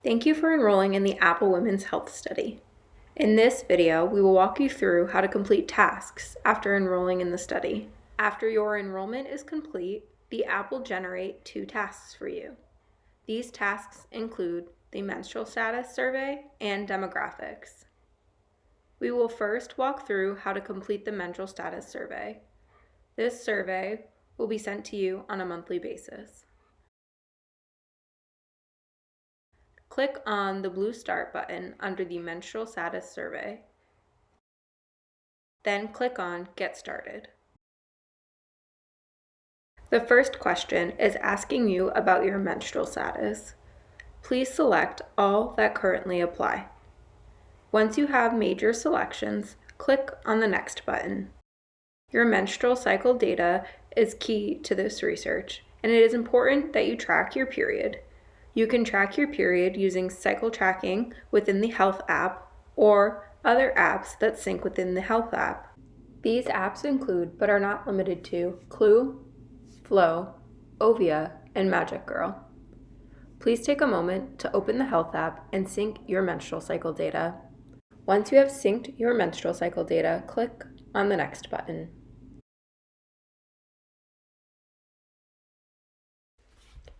Thank you for enrolling in the Apple Women's Health Study. In this video, we will walk you through how to complete tasks after enrolling in the study. After your enrollment is complete, the app will generate 2 tasks for you. These tasks include the menstrual status survey and demographics. We will first walk through how to complete the menstrual status survey. This survey will be sent to you on a monthly basis. Click on the blue Start button under the Menstrual Status Survey. Then click on Get Started. The first question is asking you about your menstrual status. Please select all that currently apply. Once you have made your selections, click on the Next button. Your menstrual cycle data is key to this research, and it is important that you track your period. You can track your period using cycle tracking within the Health app or other apps that sync within the Health app. These apps include, but are not limited to, Clue, Flow, Ovia, and Magic Girl. Please take a moment to open the Health app and sync your menstrual cycle data. Once you have synced your menstrual cycle data, click on the Next button.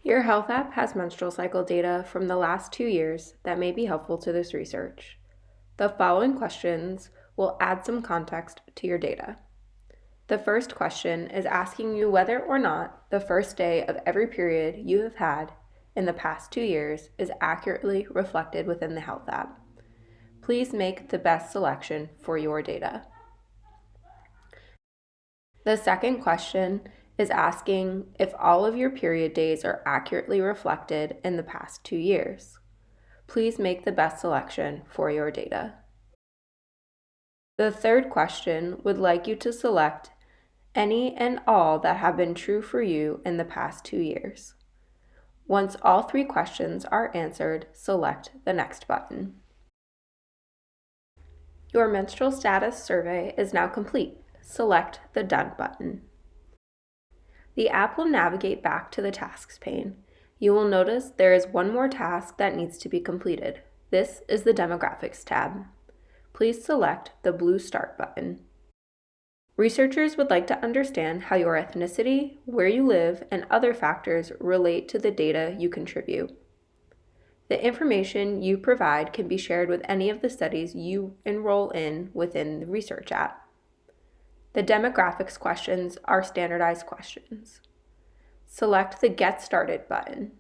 Your Health app has menstrual cycle data from the last 2 years that may be helpful to this research. The following questions will add some context to your data. The first question is asking you whether or not the first day of every period you have had in the past 2 years is accurately reflected within the Health app. Please make the best selection for your data. The second question is asking if all of your period days are accurately reflected in the past 2 years. Please make the best selection for your data. The third question would like you to select any and all that have been true for you in the past 2 years. Once all 3 questions are answered, select the Next button. Your menstrual status survey is now complete. Select the Done button. The app will navigate back to the Tasks pane. You will notice there is one more task that needs to be completed. This is the Demographics tab. Please select the blue Start button. Researchers would like to understand how your ethnicity, where you live, and other factors relate to the data you contribute. The information you provide can be shared with any of the studies you enroll in within the research app. The demographics questions are standardized questions. Select the Get Started button.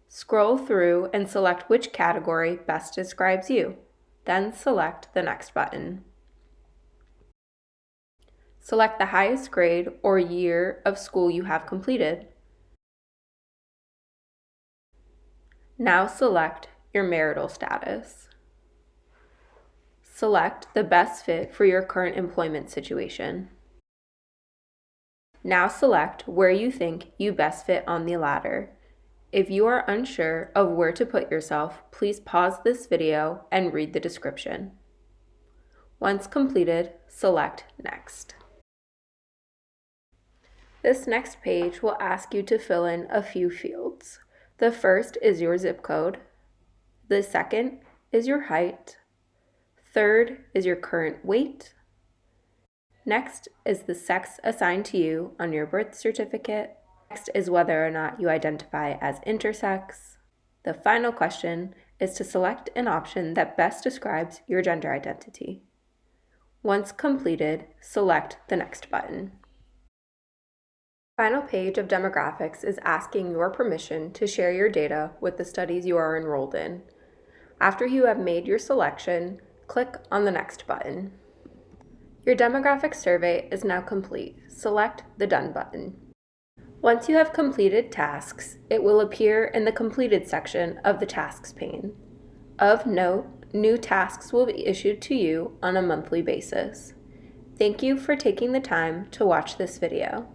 Scroll through and select which category best describes you. Then select the Next button. Select the highest grade or year of school you have completed. Now select your marital status. Select the best fit for your current employment situation. Now select where you think you best fit on the ladder. If you are unsure of where to put yourself, please pause this video and read the description. Once completed, select Next. This next page will ask you to fill in a few fields. The first is your zip code. The second is your height. Third is your current weight. Next is the sex assigned to you on your birth certificate. Next is whether or not you identify as intersex. The final question is to select an option that best describes your gender identity. Once completed, select the Next button. The final page of demographics is asking your permission to share your data with the studies you are enrolled in. After you have made your selection, click on the Next button. Your demographic survey is now complete. Select the Done button. Once you have completed tasks, it will appear in the Completed section of the Tasks pane. Of note, new tasks will be issued to you on a monthly basis. Thank you for taking the time to watch this video.